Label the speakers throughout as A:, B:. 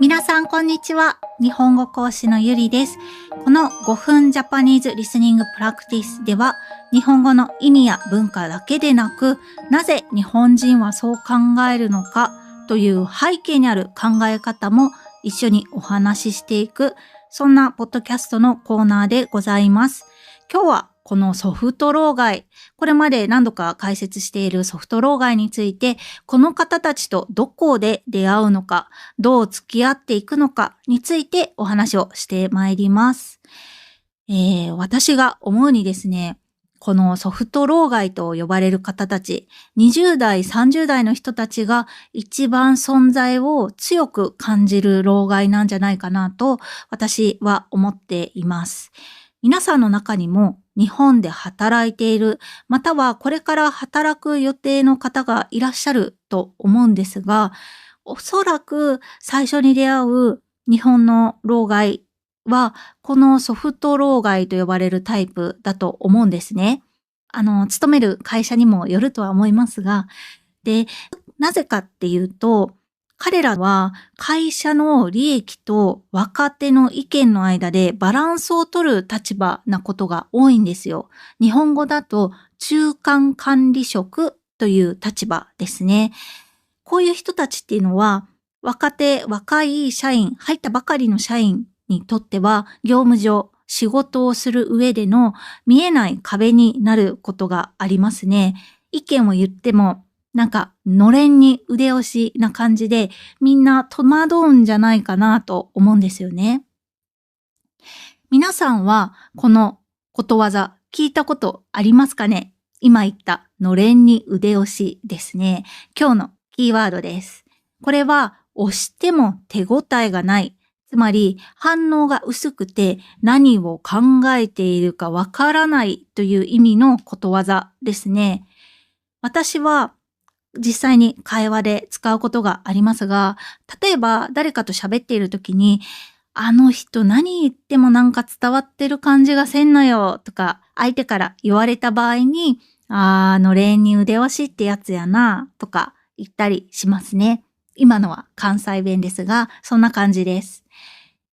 A: 皆さんこんにちは。日本語講師のゆりです。この5分ジャパニーズリスニングプラクティスでは、日本語の意味や文化だけでなく、なぜ日本人はそう考えるのかという背景にある考え方も一緒にお話ししていく、そんなポッドキャストのコーナーでございます。今日はこのソフト老害、これまで何度か解説しているソフト老害について、この方たちとどこで出会うのか、どう付き合っていくのかについてお話をしてまいります。私が思うにですね、このソフト老害と呼ばれる方たち、20代、30代の人たちが一番存在を強く感じる老害なんじゃないかなと私は思っています。皆さんの中にも日本で働いている、またはこれから働く予定の方がいらっしゃると思うんですが、おそらく最初に出会う日本の老害は、このソフト老害と呼ばれるタイプだと思うんですね。勤める会社にもよるとは思いますが、で、なぜかっていうと、彼らは会社の利益と若手の意見の間でバランスを取る立場なことが多いんですよ。日本語だと中間管理職という立場ですね。こういう人たちっていうのは若い社員、入ったばかりの社員にとっては業務上仕事をする上での見えない壁になることがありますね。意見を言ってもなんか、のれんに腕押しな感じで、みんな戸惑うんじゃないかなと思うんですよね。皆さんは、このことわざ、聞いたことありますかね？今言った、のれんに腕押しですね。今日のキーワードです。これは、押しても手応えがない。つまり、反応が薄くて、何を考えているかわからないという意味のことわざですね。私は、実際に会話で使うことがありますが、例えば誰かと喋っているときに、あの人何言ってもなんか伝わってる感じがせんのよとか相手から言われた場合に、のれんに腕押しってやつやなとか言ったりしますね。今のは関西弁ですが、そんな感じです。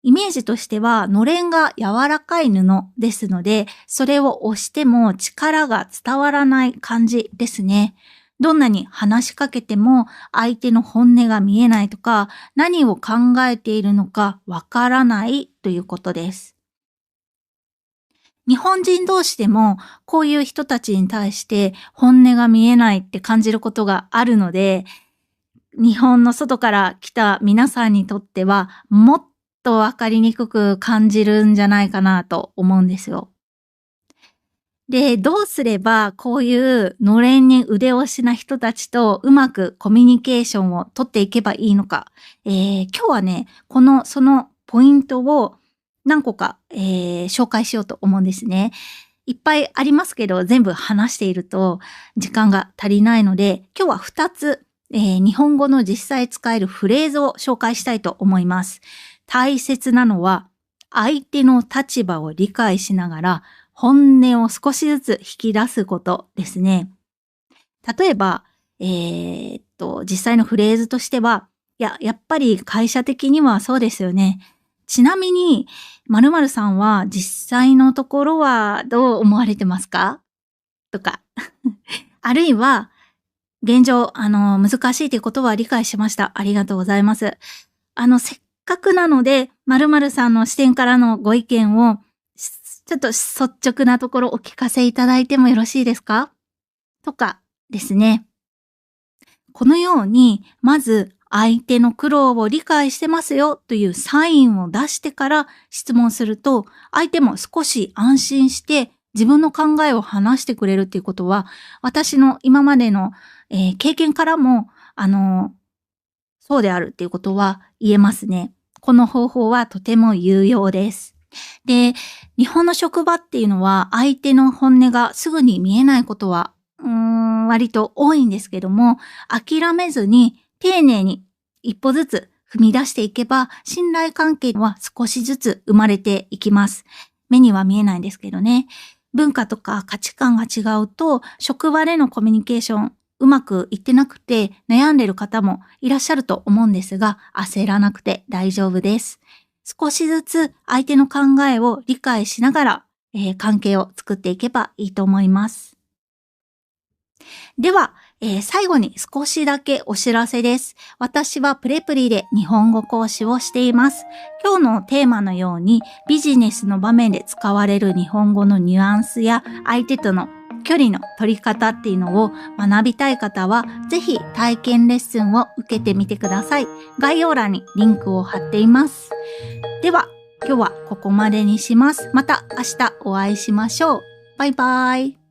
A: イメージとしては、のれんが柔らかい布ですので、それを押しても力が伝わらない感じですね。どんなに話しかけても相手の本音が見えないとか、何を考えているのかわからないということです。日本人同士でもこういう人たちに対して本音が見えないって感じることがあるので、日本の外から来た皆さんにとってはもっとわかりにくく感じるんじゃないかなと思うんですよ。で、どうすればこういうのれんに腕押しな人たちとうまくコミュニケーションを取っていけばいいのか。今日はね、そのポイントを何個か、紹介しようと思うんですね。いっぱいありますけど、全部話していると時間が足りないので、今日は2つ、日本語の実際使えるフレーズを紹介したいと思います。大切なのは、相手の立場を理解しながら、本音を少しずつ引き出すことですね。例えば、実際のフレーズとしては、やっぱり会社的にはそうですよね。ちなみに、〇〇さんは実際のところはどう思われてますか？とか。あるいは、現状、難しいということは理解しました。ありがとうございます。せっかくなので、〇〇さんの視点からのご意見を、ちょっと率直なところお聞かせいただいてもよろしいですか？とかですね。このように、まず相手の苦労を理解してますよというサインを出してから質問すると、相手も少し安心して自分の考えを話してくれるっていうことは、私の今までの、経験からも、そうであるっていうことは言えますね。この方法はとても有用です。で、日本の職場っていうのは相手の本音がすぐに見えないことは割と多いんですけども、諦めずに丁寧に一歩ずつ踏み出していけば、信頼関係は少しずつ生まれていきます。目には見えないんですけどね。文化とか価値観が違うと、職場でのコミュニケーション、うまくいってなくて悩んでる方もいらっしゃると思うんですが、焦らなくて大丈夫です。少しずつ相手の考えを理解しながら、関係を作っていけばいいと思います。では、最後に少しだけお知らせです。私はプレプリで日本語講師をしています。今日のテーマのようにビジネスの場面で使われる日本語のニュアンスや相手との距離の取り方っていうのを学びたい方は、ぜひ体験レッスンを受けてみてください。概要欄にリンクを貼っています。では、今日はここまでにします。また明日お会いしましょう。バイバイ。